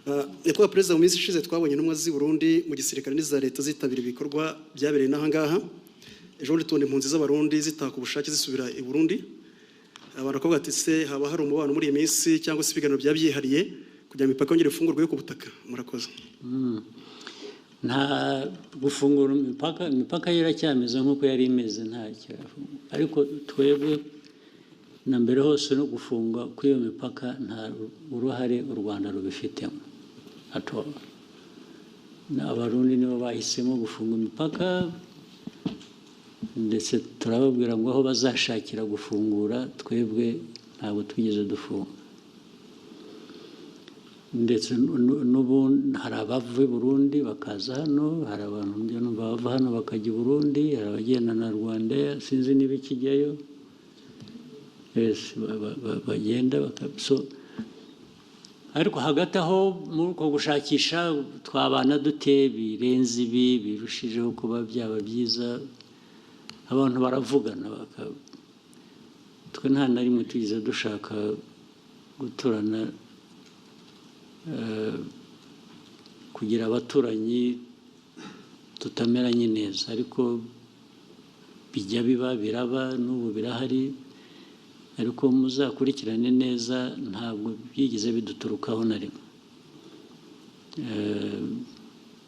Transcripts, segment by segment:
Nyakubahwa Perezida, mu minsi ishize twabonye intumwa z'i Burundi mu gisirikare n'iza leta zitabira ibikorwa byabereye n'aha ngaha. Ejo bundi tubona impunzi z'abarundi zitaka ubushake zisubira i Burundi. Abantu bakavuga ati se haba hari umubano muri iyi minsi cyangwa se ibiganiro byabyihariye kugira imipaka yongere ifungurwe ku butaka? Murakoze. Nta gufungura imipaka iracyameze nk'uko yari imeze, ntacyo. Ariko twebwe na mbere hose no gufunga kw'iyo mipaka nta uruhare u Rwanda rubifitemo ato. Abarundi nibo bahisemo gufunga imipaka, ndetse turababwira ngo aho bazashakira gufungura, twebwe ntabwo twigeze dufunga. Ndetse n'ubu hari abava i Burundi bakaza hano, hari abantu bava hano bakajya i Burundi, hari abagenda na Rwanda sinzi niba ikijyayo, bagenda so. Ariko hagati aho muri uko gushakisha twabana dute birenze ibi birushijeho kuba byaba byiza, abantu baravugana twe nta na rimwe tugize dushaka guturana kugira abaturanyi tutameranye neza, ariko bijya biba biraba n'ubu birahari, ariko muzakurikirane neza ntabwo byigeze biduturukaho na rimwe.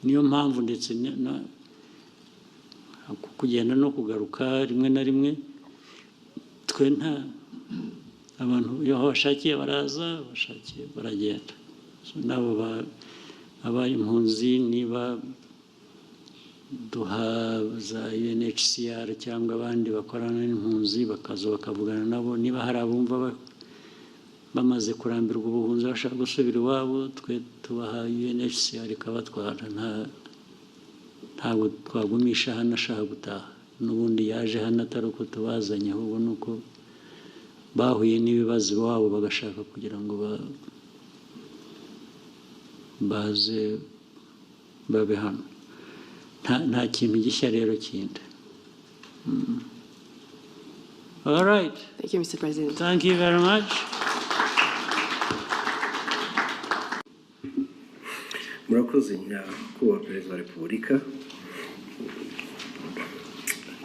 Niyo mpamvu ndetse kugenda no kugaruka rimwe na rimwe twe nta abantu iyo bashakiye baraza, bashakiye baragenda. Nabo abaye impunzi niba duha za UNHCR cyangwa abandi bakorana n'impunzi bakaza bakavugana nabo, niba hari abumva bamaze kurambirwa ubuhunzi bashaka gusubira iwabo, twe tubaha UNHCR ikabatwara. Ntabwo twagumisha hano ashaka gutaha, n'ubundi yaje hano atari uko tubazanye, ahubwo ni uko bahuye n'ibibazo iwabo bagashaka kugira ngo baze babe hano. Nta kintu gishya rero kindi. All right. Thank you, Mr. President. Thank you very much. Murakoze nyakubahwa Perezida wa Repubulika.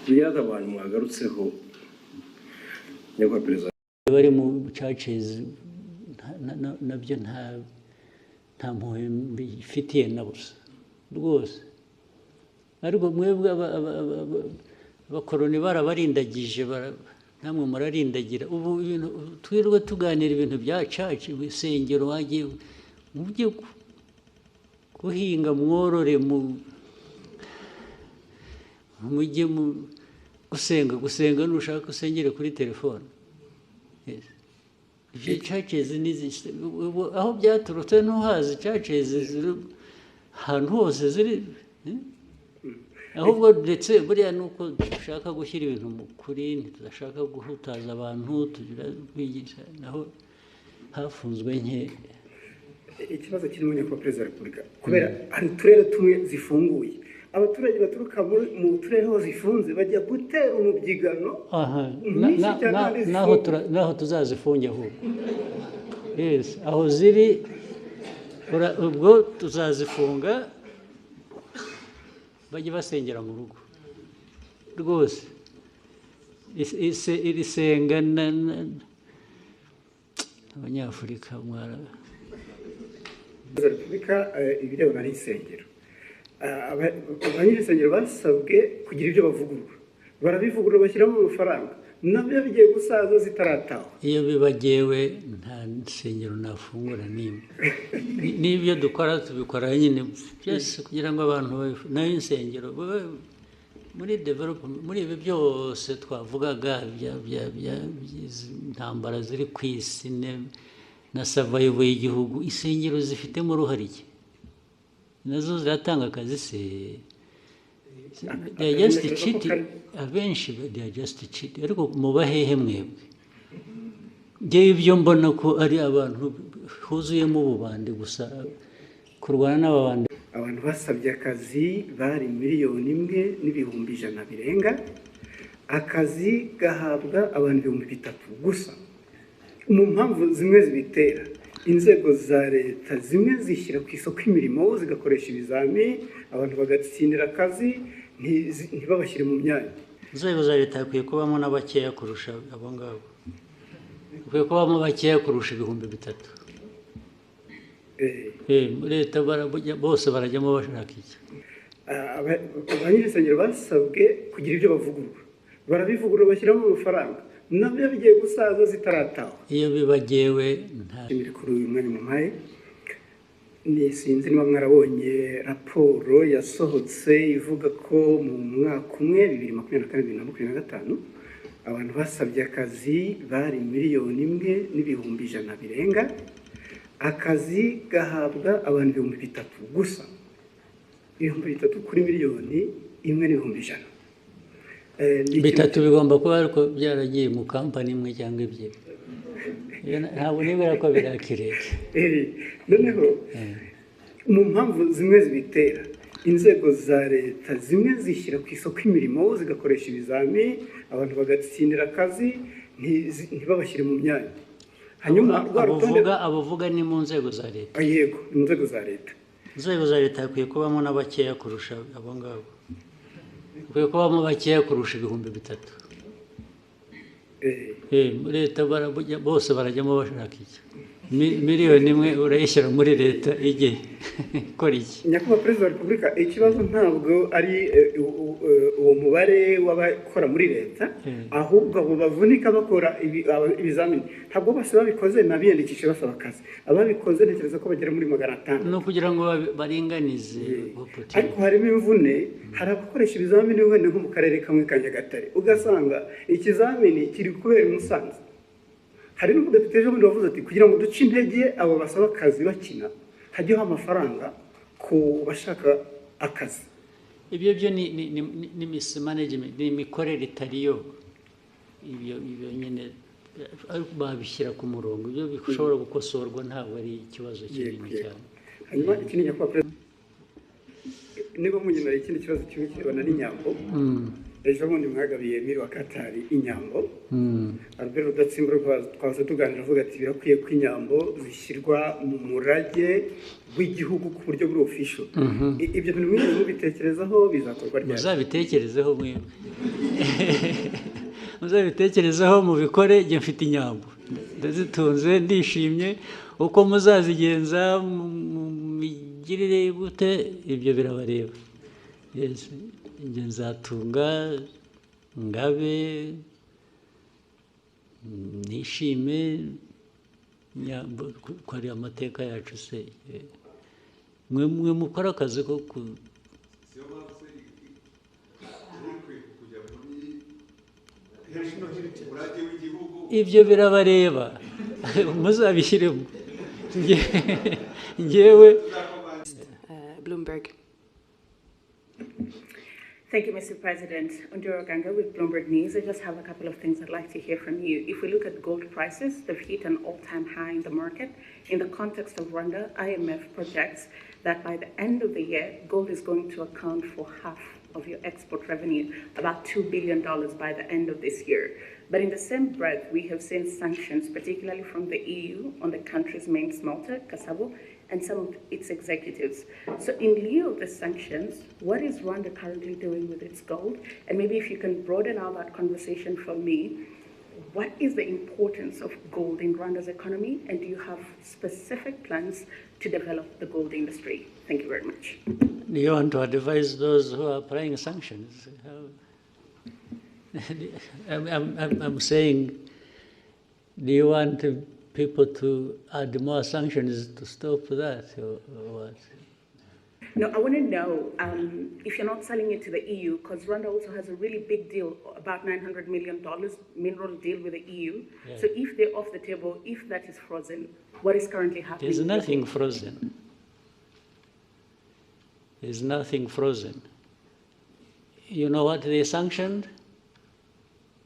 Biriya abantu mwagarutseho nyakubahwa Perezida bari mu churches nabyo nta mpuhwe mbifitiye na busa rwose. Ariko mwebwe abakoroni barabarindagije, namwe murarindagira. Ubu ibintu twirwe tuganira ibintu bya church, isengero wagiye mujye guhinga mworore mujye gusenga nushaka usengere kuri telefone. Ibyo churches aho byaturutse ntuhazi, churches ziri ahantu hose ziri, ahubwo ndetse buriya nuko dushaka gushyira ibintu mu kuri, ntidashaka guhutaza abantu, tugira kwigisha naho hafunzwe nke. Ikibazo kirimo nyakubahwa Perezida wa Repubulika, kubera hari uturere tumwe zifunguye, abaturage baturuka mu turere ho zifunze bajya gutera umubyigano. Naho tuzazifunge ahubwo. Yes, aho ziri ubwo tuzazifunga bajye basengera mu rugo rwose. Iri senga abanyafurika mwara Repubulika ibirebana n'isengero. Abanyesengero basabwe kugira ibyo bavugurura, barabivugurura bashyiramo amafaranga, nabyo bigiye gusaza zitarataha. Iyo bibagewe nta nsengero nafungura nimwe. N'ibyo dukora tubikora nyine byose kugira ngo abantu nayo insengero muri development, muri ibi byose twavugaga intambara ziri ku isi na survival y'igihugu, insengero zifitemo uruhare iki? Nazo ziratanga akazi se? They are just cheating. Abenshi they are just cheating. Ariko mubahehe mwebwe? Ngewe ibyo mbona ko ari abantu huzuyemo ububande gusa, kurwana n'ababande. Abantu basabye akazi bari 1,100,000 birenga, akazi gahabwa abantu 3,000 gusa. Mu mpamvu zimwe zibitera inzego za leta zimwe zishyira ku isoko imirimo zigakoresha ibizami abantu bagatsindira akazi ntibabashyire mu myanya. inzego za leta hakwiye kubamo n'abakeya kurusha abo ngabo, hakwiye kubamo bakeya kurusha 3,000. Leta bose barajyamo bashaka iki? Abanyirinsengero basabwe kugira ibyo bavugurura, barabivugurura bashyiramo amafaranga, nabyo bigiye gusaza zitarataha. Iyo bibagewe kuri uyu mwanya mumpaye, sinzi niba mwarabonye raporo yasohotse ivuga ko mu mwaka umwe 2024-2025 abantu basabye akazi bari 1,100,000 birenga, akazi gahabwa abantu 3,000 gusa, 3,000 kuri 1,100,000. bitatu bigomba kuba ariko byaragiye mu kampani imwe cyangwa ebyiri. Ntabwo nibera ko birakireke. Noneho mu mpamvu zimwe zibitera, inzego za leta zimwe zishyira ku isoko imirimo zigakoresha ibizami abantu bagatsindira akazi ntibabashyire mu myanya. Hanyuma abavuga ni mu nzego za leta. Yego, mu nzego za leta. Inzego za leta hakwiye kubamo n'abakeya kurusha abo ngabo, hakwiye kubamo bakeya kurusha 3,000. Leta bose barajyamo bashaka iki? 1,000,000 urayishyira muri leta igihe ikora iki? Nyakubahwa Perezida wa Repubulika, ikibazo ntabwo ari uwo mubare w'abakora muri leta, ahubwo abo bavunika bakora ibizamini ntabwo bose babikoze n'abiyandikisha basaba akazi. Ababikoze ntekereza ko bagera muri 500. No kugira ngo baringanize. Ariko harimo imvune, hari abakoresha ibizamini wenda nko mu karere kamwe ka Nyagatare, ugasanga ikizamini kiri kubera i Musanze. Hari n'umudepite ejo bundi wavuze ati kugira ngo duce intege abo basaba akazi bakina, hajyeho amafaranga ku bashaka akazi. Ibyo ni mismanagement, ni imikorere itariyo. Ibyo nyine babishyira ku murongo, ibyo bishobora gukosorwa, ntabwo ari ikibazo kinini cyane. Hanyuma ikindi nyakubahwa Perezida, niba munyina ikindi kibazo kimwe kirebana n'inyambo, ejo bundi mwagabiye Emile wa Katari inyambo, Albert Rudatsimburwa twaza tuganira avuga ati birakwiye ko inyambo zishyirwa mu murage w'igihugu ku buryo buri official. Ibyo bintu mwigeze mubitekerezaho, bizakorwa ryari? Muzabitekerezeho mwebwe. Muzabitekerezaho mubikore. Njye mfite inyambo ndazitunze, ndishimye. Uko muzazigenza migirire gute, ibyo birabareba. Njye nzatunga, ngabe, nishime, ko ari amateka yacu se. Mwe mukora akazi ko ibyo birabareba, muzabishyiremo. Njyewe Bloomberg. Thank you, Mr. President. Ondiro Ganga with Bloomberg News. I just have a couple of things I'd like to hear from you. If we look at gold prices, they've hit an all-time high in the market. In the context of Rwanda, IMF projects that by the end of the year, gold is going to account for half of your export revenue, about $2 billion by the end of this year. But in the same breath, we have seen sanctions, particularly from the EU, on the country's main smelter, Kasabo, and some of its executives. So in lieu of the sanctions, what is Rwanda currently doing with its gold? And maybe if you can broaden out that conversation for me, what is the importance of gold in Rwanda's economy? And do you have specific plans to develop the gold industry? Thank you very much. Do you want to advise those who are applying sanctions? I'm saying, do you want people to add more sanctions to stop that, or what? No, I want to know if you're not selling it to the EU, because Rwanda also has a really big deal, about $900 million mineral deal with the EU. Yeah. So if they're off the table, if that is frozen, what is currently happening? There's nothing frozen. There's nothing frozen. You know what they sanctioned?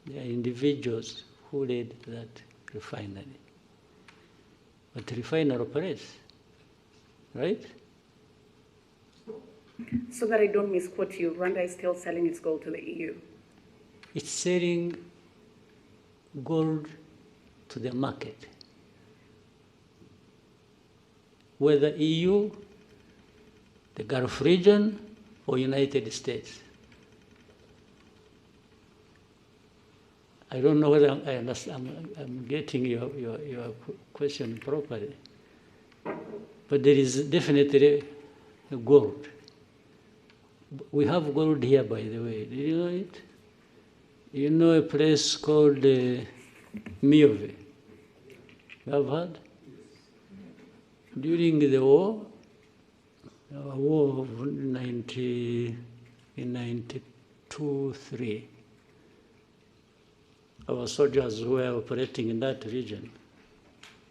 They are individuals who led that refinery. But the refiner operates, right? So that I don't misquote you, Rwanda is still selling its gold to the EU? It's selling gold to the market. whether EU, the Gulf region, or United States. I don't know whether I understand, I'm getting your question properly. But there is definitely gold. We have gold here, by the way. Do you know it? You know a place called Miove? You have heard? During the war of 92-3, our soldiers were operating in that region.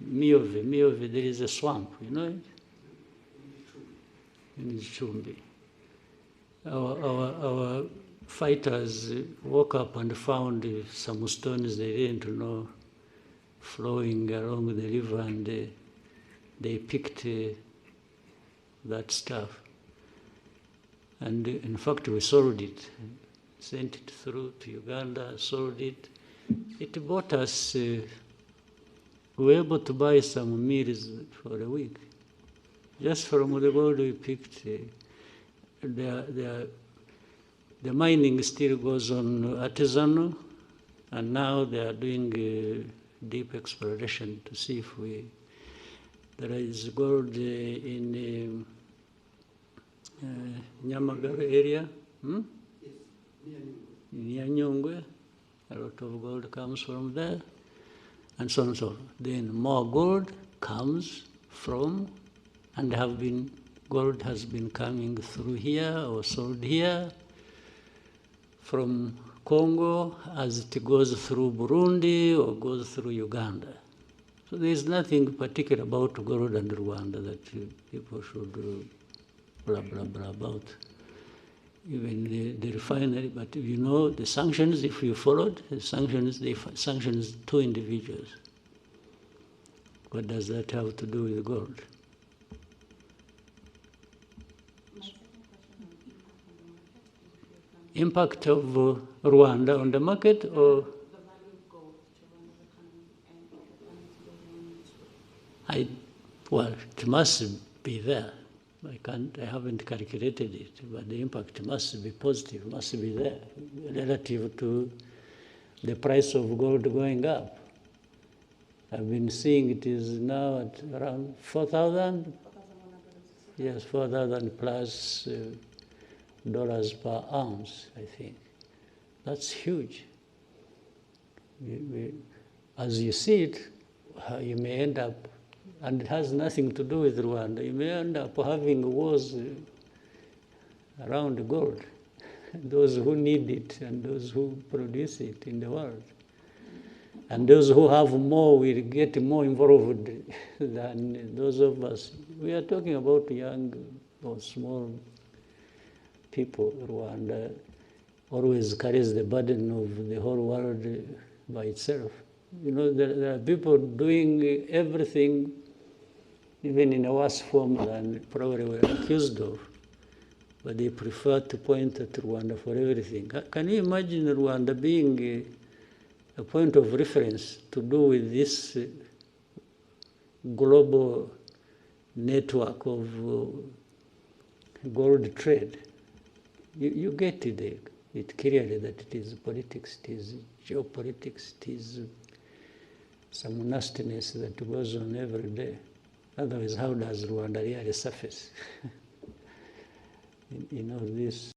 Miove, there is a swamp, you know it? In Chumbi. Our fighters woke up and found some stones they didn't know flowing along the river, and they picked that stuff. And in fact, we sold it, sent it through to Uganda, sold it. It bought us, we were able to buy some meals for a week. Just from the gold we picked. The mining still goes on artisanal, and now they are doing deep exploration to see if there is gold in Nyamagabe area, in Nyanyongwe. A lot of gold comes from there, and so on and so forth. Then more gold comes from, and gold has been coming through here or sold here from Congo as it goes through Burundi or goes through Uganda. So there is nothing particular about gold and Rwanda that people should blah, blah, blah about. Even the refinery, but you know the sanctions, if you followed, the sanctions, they sanctions 2 individuals. What does that have to do with gold? Impact of Rwanda on the market, or well, it must be there. I haven't calculated it, but the impact must be positive, must be there relative to the price of gold going up. I've been seeing it is now at around 4,000. Yes, 4,000 plus dollars per ounce, I think. That's huge. As you see it, you may end up, and it has nothing to do with Rwanda, you may end up having wars around gold, those who need it and those who produce it in the world. And those who have more will get more involved than those of us. We are talking about young or small people. Rwanda always carries the burden of the whole world by itself. You know, there are people doing everything, even in a worse form than probably we're accused of, but they prefer to point at Rwanda for everything. Can you imagine Rwanda being a point of reference to do with this global network of gold trade? You get it clearly that it is politics, it is geopolitics, it is some nastiness that goes on every day. Otherwise, how does Rwanda really surface in all this?